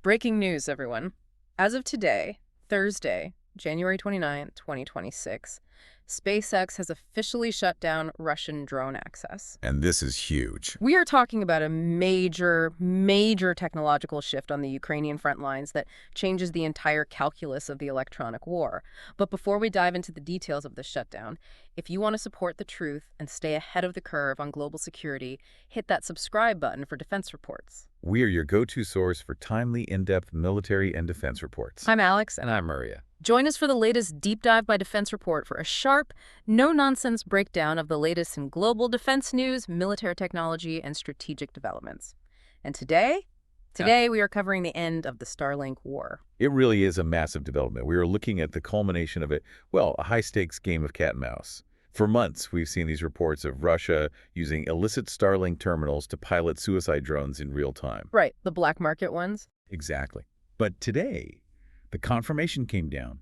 Breaking news, everyone. As of today, Thursday, January 29th, 2026, SpaceX has officially shut down Russian drone access. And this is huge. We are talking about a major technological shift on the Ukrainian front lines that changes the entire calculus of the electronic war. But before we dive into the details of this shutdown, if you want to support the truth and stay ahead of the curve on global security, hit that subscribe button for defense reports. We are your go-to source for timely, in-depth military and defense reports. I'm Alex. And I'm Maria. Join us for the latest Deep Dive by Defense Report for a sharp, no-nonsense breakdown of the latest in global defense news, military technology, and strategic developments. And today we are covering the end of the StarLink war. It really is a massive development. We are looking at the culmination of it, well, a high-stakes game of cat and mouse. For months, we've seen these reports of Russia using illicit StarLink terminals to pilot suicide drones in real time. Right, the black market ones. Exactly. But today, the confirmation came down.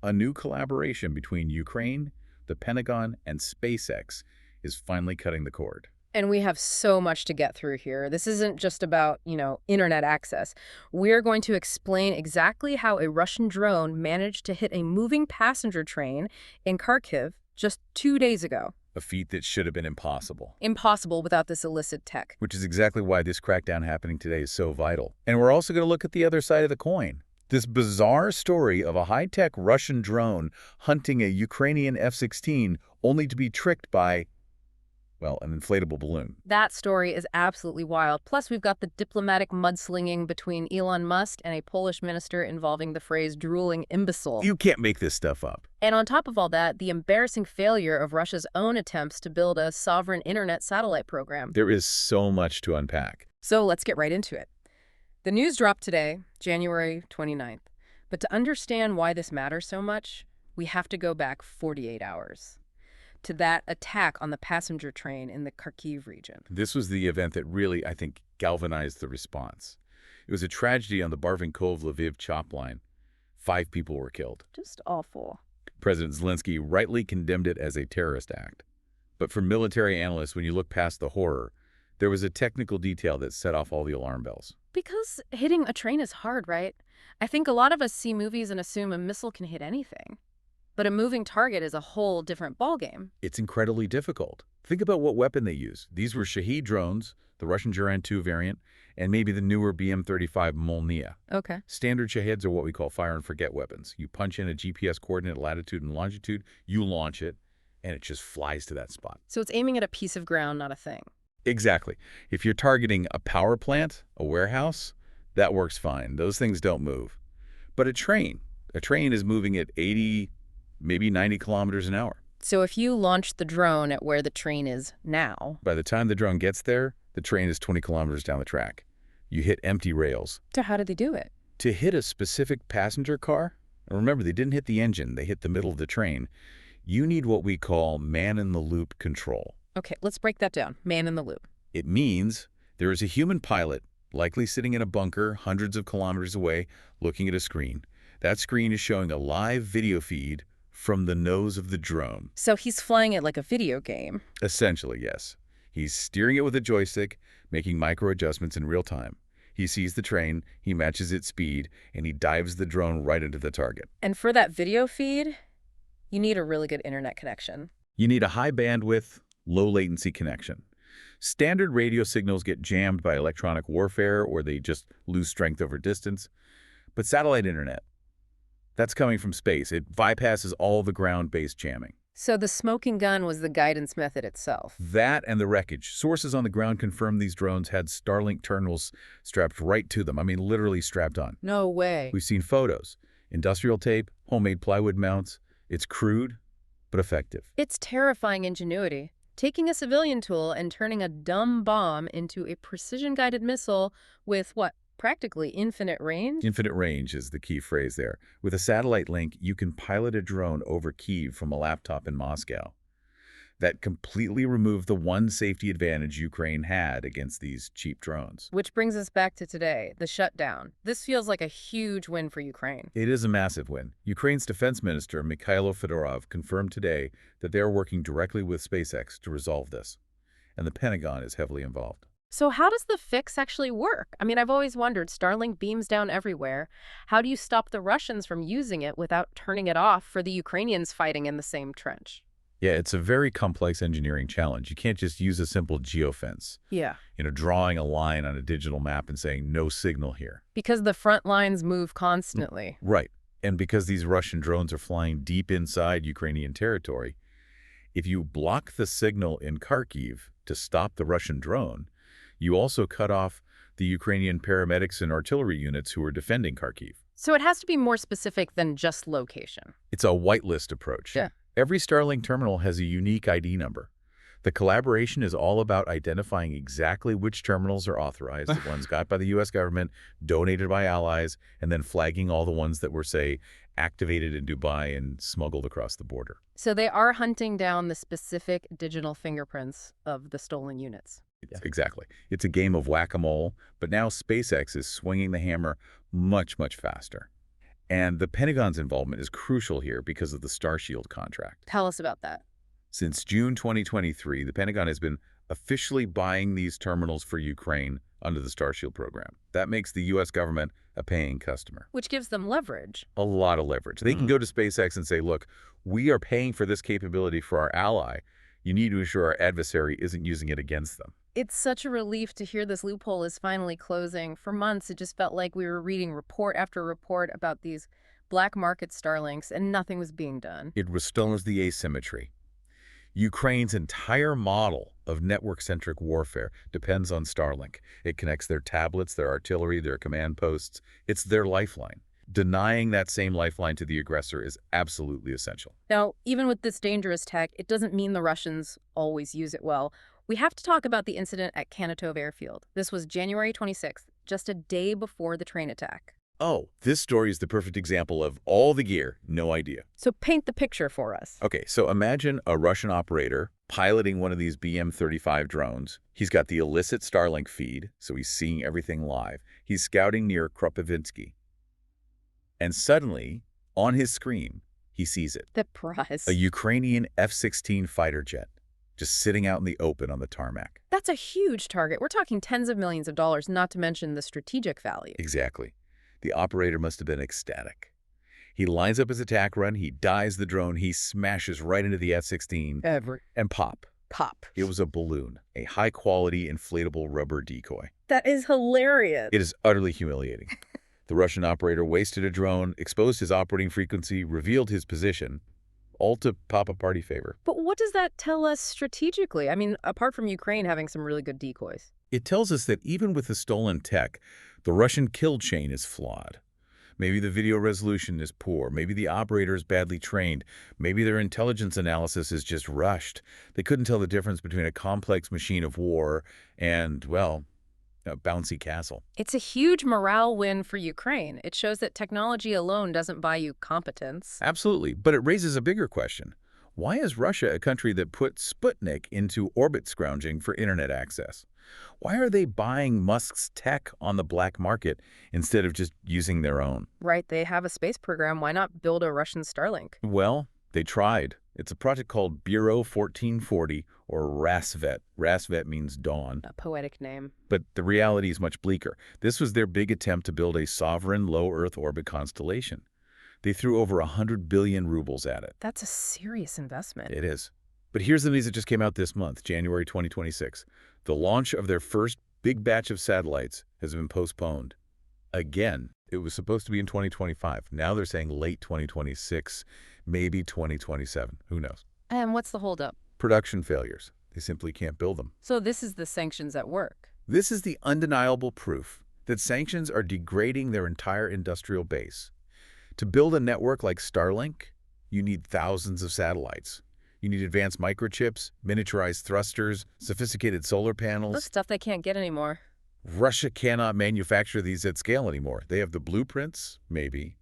A new collaboration between Ukraine, the Pentagon, and SpaceX is finally cutting the cord. And we have so much to get through here. This isn't just about, internet access. We're going to explain exactly how a Russian drone managed to hit a moving passenger train in Kharkiv just 2 days ago. A feat that should have been impossible. Impossible without this illicit tech. Which is exactly why this crackdown happening today is so vital. And we're also going to look at the other side of the coin. This bizarre story of a high-tech Russian drone hunting a Ukrainian F-16 only to be tricked by, well, an inflatable balloon. That story is absolutely wild. Plus, we've got the diplomatic mudslinging between Elon Musk and a Polish minister involving the phrase drooling imbecile. You can't make this stuff up. And on top of all that, the embarrassing failure of Russia's own attempts to build a sovereign internet satellite program. There is so much to unpack. So let's get right into it. The news dropped today, January 29th. But to understand why this matters so much, we have to go back 48 hours. To that attack on the passenger train in the Kharkiv region. This was the event that really, I think, galvanized the response. It was a tragedy on the Barvinkov-Lviv chop line. 5 people were killed. Just awful. President Zelensky rightly condemned it as a terrorist act. But for military analysts, when you look past the horror, there was a technical detail that set off all the alarm bells. Because hitting a train is hard, right? I think a lot of us see movies and assume a missile can hit anything. But a moving target is a whole different ballgame. It's incredibly difficult. Think about what weapon they use. These were Shahed drones, the Russian Juran 2 variant, and maybe the newer BM-35 Molniya. Okay. Standard Shaheds are what we call fire-and-forget weapons. You punch in a GPS coordinate, latitude and longitude, you launch it, and it just flies to that spot. So it's aiming at a piece of ground, not a thing. Exactly. If you're targeting a power plant, a warehouse, that works fine. Those things don't move. But a train is moving at 80, maybe 90 kilometers an hour. So if you launch the drone at where the train is now... By the time the drone gets there, the train is 20 kilometers down the track. You hit empty rails. So how did they do it? To hit a specific passenger car, and remember, they didn't hit the engine, they hit the middle of the train, you need what we call man-in-the-loop control. Okay, let's break that down. Man in the loop. It means there is a human pilot, likely sitting in a bunker hundreds of kilometers away, looking at a screen. That screen is showing a live video feed from the nose of the drone. So he's flying it like a video game. Essentially, yes. He's steering it with a joystick, making micro adjustments in real time. He sees the train, he matches its speed, and he dives the drone right into the target. And for that video feed, you need a really good internet connection. You need a high bandwidth, low latency connection. Standard radio signals get jammed by electronic warfare or they just lose strength over distance. But satellite internet, that's coming from space. It bypasses all the ground-based jamming. So the smoking gun was the guidance method itself. That and the wreckage. Sources on the ground confirm these drones had StarLink terminals strapped right to them. I mean, literally strapped on. No way. We've seen photos. Industrial tape, homemade plywood mounts. It's crude, but effective. It's terrifying ingenuity. Taking a civilian tool and turning a dumb bomb into a precision-guided missile with, what, practically infinite range? Infinite range is the key phrase there. With a satellite link, you can pilot a drone over Kyiv from a laptop in Moscow. That completely removed the one safety advantage Ukraine had against these cheap drones. Which brings us back to today, the shutdown. This feels like a huge win for Ukraine. It is a massive win. Ukraine's defense minister, Mikhailo Fedorov, confirmed today that they are working directly with SpaceX to resolve this. And the Pentagon is heavily involved. So how does the fix actually work? I mean, I've always wondered, Starlink beams down everywhere. How do you stop the Russians from using it without turning it off for the Ukrainians fighting in the same trench? Yeah, it's a very complex engineering challenge. You can't just use a simple geofence, Yeah. drawing a line on a digital map and saying no signal here. Because the front lines move constantly. Right. And because these Russian drones are flying deep inside Ukrainian territory, if you block the signal in Kharkiv to stop the Russian drone, you also cut off the Ukrainian paramedics and artillery units who are defending Kharkiv. So it has to be more specific than just location. It's a whitelist approach. Yeah. Every Starlink terminal has a unique ID number. The collaboration is all about identifying exactly which terminals are authorized, the ones got by the U.S. government, donated by allies, and then flagging all the ones that were, say, activated in Dubai and smuggled across the border. So they are hunting down the specific digital fingerprints of the stolen units. Yeah. Exactly. It's a game of whack-a-mole, but now SpaceX is swinging the hammer much, much faster. And the Pentagon's involvement is crucial here because of the Starshield contract. Tell us about that. Since June 2023, the Pentagon has been officially buying these terminals for Ukraine under the Starshield program. That makes the U.S. government a paying customer. Which gives them leverage. A lot of leverage. They can go to SpaceX and say, look, we are paying for this capability for our ally. You need to ensure our adversary isn't using it against them. It's such a relief to hear this loophole is finally closing. For months, it just felt like we were reading report after report about these black market Starlinks, and nothing was being done. It restores the asymmetry. Ukraine's entire model of network-centric warfare depends on Starlink. It connects their tablets, their artillery, their command posts. It's their lifeline. Denying that same lifeline to the aggressor is absolutely essential. Now, even with this dangerous tech, it doesn't mean the Russians always use it well. We have to talk about the incident at Kanatov Airfield. This was January 26th, just a day before the train attack. Oh, this story is the perfect example of all the gear, no idea. So paint the picture for us. Okay, so imagine a Russian operator piloting one of these BM-35 drones. He's got the illicit Starlink feed, so he's seeing everything live. He's scouting near Kropyvnytskyi. And suddenly, on his screen, he sees it. The prize. A Ukrainian F-16 fighter jet, just sitting out in the open on the tarmac. That's a huge target. We're talking tens of millions of dollars, not to mention the strategic value. Exactly. The operator must have been ecstatic. He lines up his attack run, he dives the drone, he smashes right into the F-16, and pop. It was a balloon, a high-quality inflatable rubber decoy. That is hilarious. It is utterly humiliating. The Russian operator wasted a drone, exposed his operating frequency, revealed his position, all to pop a party favor. But what does that tell us strategically? I mean, apart from Ukraine having some really good decoys. It tells us that even with the stolen tech, the Russian kill chain is flawed. Maybe the video resolution is poor. Maybe the operator is badly trained. Maybe their intelligence analysis is just rushed. They couldn't tell the difference between a complex machine of war and, well, a bouncy castle. It's a huge morale win for Ukraine. It shows that technology alone doesn't buy you competence. Absolutely, but it raises a bigger question. Why is Russia a country that put Sputnik into orbit scrounging for internet access? Why are they buying Musk's tech on the black market instead of just using their own? Right, they have a space program. Why not build a Russian Starlink? Well, they tried. It's a project called Bureau 1440, or RASVET. RASVET means dawn. A poetic name. But the reality is much bleaker. This was their big attempt to build a sovereign low Earth orbit constellation. They threw over 100 billion rubles at it. That's a serious investment. It is. But here's the news that just came out this month, January 2026. The launch of their first big batch of satellites has been postponed. Again, it was supposed to be in 2025. Now they're saying late 2026, maybe 2027. Who knows? And what's the holdup? Production failures. They simply can't build them. So this is the sanctions at work. This is the undeniable proof that sanctions are degrading their entire industrial base. To build a network like Starlink, you need thousands of satellites. You need advanced microchips, miniaturized thrusters, sophisticated solar panels. The stuff they can't get anymore. Russia cannot manufacture these at scale anymore. They have the blueprints, maybe,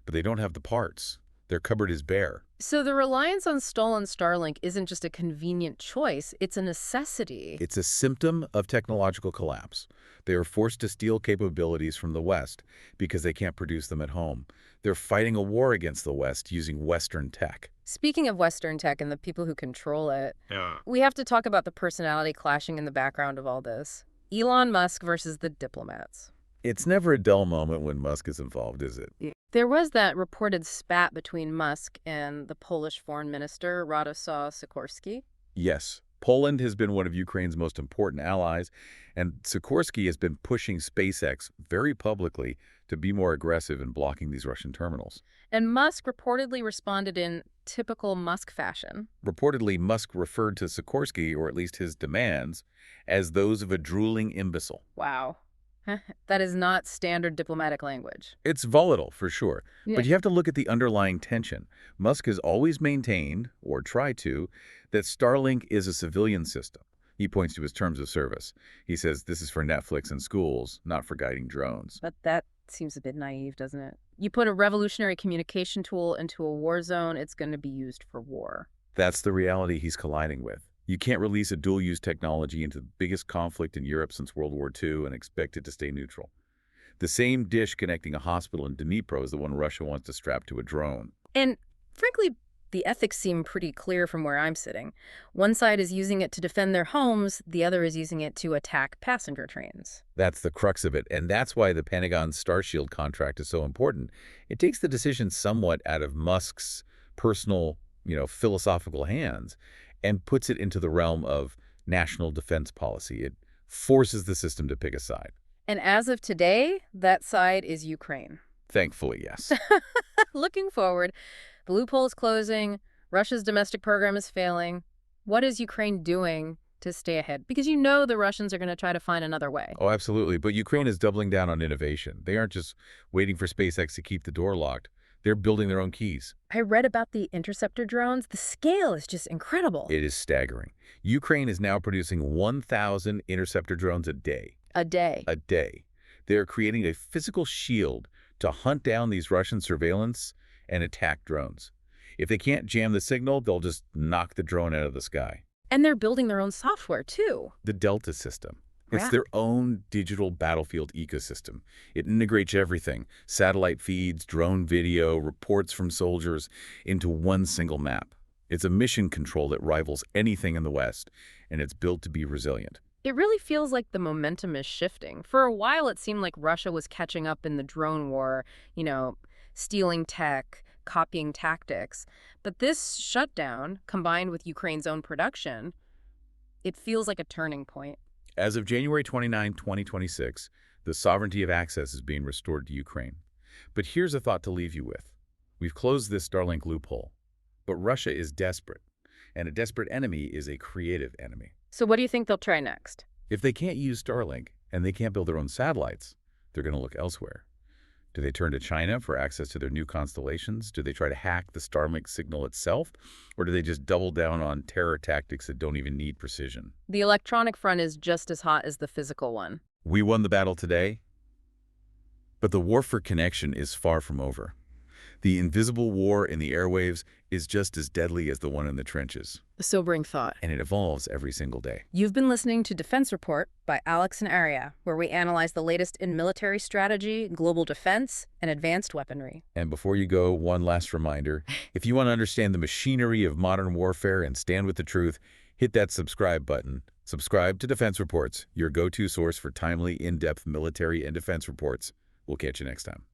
but they don't have the parts. Their cupboard is bare. So the reliance on stolen Starlink isn't just a convenient choice, it's a necessity. It's a symptom of technological collapse. They are forced to steal capabilities from the West because they can't produce them at home. They're fighting a war against the West using Western tech. Speaking of Western tech and the people who control it, we have to talk about the personality clashing in the background of all this. Elon Musk versus the diplomats. It's never a dull moment when Musk is involved, is it? Yeah. There was that reported spat between Musk and the Polish foreign minister, Radosław Sikorski. Yes. Poland has been one of Ukraine's most important allies, and Sikorsky has been pushing SpaceX very publicly to be more aggressive in blocking these Russian terminals. And Musk reportedly responded in typical Musk fashion. Reportedly, Musk referred to Sikorsky, or at least his demands, as those of a drooling imbecile. Wow. That is not standard diplomatic language. It's volatile, for sure, Yeah. but you have to look at the underlying tension. Musk has always maintained, or tried to, that StarLink is a civilian system. He points to his terms of service. He says this is for Netflix and schools, not for guiding drones. But that seems a bit naive, doesn't it? You put a revolutionary communication tool into a war zone, it's going to be used for war. That's the reality he's colliding with. You can't release a dual-use technology into the biggest conflict in Europe since World War II and expect it to stay neutral. The same dish connecting a hospital in Dnipro is the one Russia wants to strap to a drone. And frankly, the ethics seem pretty clear from where I'm sitting. One side is using it to defend their homes, the other is using it to attack passenger trains. That's the crux of it, and that's why the Pentagon's Starshield contract is so important. It takes the decision somewhat out of Musk's personal, philosophical hands and puts it into the realm of national defense policy. It forces the system to pick a side. And as of today, that side is Ukraine. Thankfully, yes. Looking forward, the loophole is closing, Russia's domestic program is failing. What is Ukraine doing to stay ahead? Because the Russians are going to try to find another way. Oh, absolutely. But Ukraine is doubling down on innovation. They aren't just waiting for SpaceX to keep the door locked. They're building their own keys. I read about the interceptor drones. The scale is just incredible. It is staggering. Ukraine is now producing 1,000 interceptor drones a day. A day. A day. They're creating a physical shield to hunt down these Russian surveillance and attack drones. If they can't jam the signal, they'll just knock the drone out of the sky. And they're building their own software, too. The Delta system. It's Right. their own digital battlefield ecosystem. It integrates everything, satellite feeds, drone video, reports from soldiers, into one single map. It's a mission control that rivals anything in the West, and it's built to be resilient. It really feels like the momentum is shifting. For a while, it seemed like Russia was catching up in the drone war, stealing tech, copying tactics. But this shutdown, combined with Ukraine's own production, it feels like a turning point. As of January 29, 2026, the sovereignty of access is being restored to Ukraine. But here's a thought to leave you with. We've closed this Starlink loophole, but Russia is desperate, and a desperate enemy is a creative enemy. So what do you think they'll try next? If they can't use Starlink and they can't build their own satellites, they're going to look elsewhere. Do they turn to China for access to their new constellations? Do they try to hack the Starlink signal itself? Or do they just double down on terror tactics that don't even need precision? The electronic front is just as hot as the physical one. We won the battle today, but the war for connection is far from over. The invisible war in the airwaves is just as deadly as the one in the trenches, A sobering thought. and it evolves every single day. You've been listening to Defense Report by Alex and Aria, where we analyze the latest in military strategy, global defense, and advanced weaponry. And before you go, one last reminder. If you want to understand the machinery of modern warfare and stand with the truth, hit that subscribe button. Subscribe to Defense Reports, your go-to source for timely, in-depth military and defense reports. We'll catch you next time.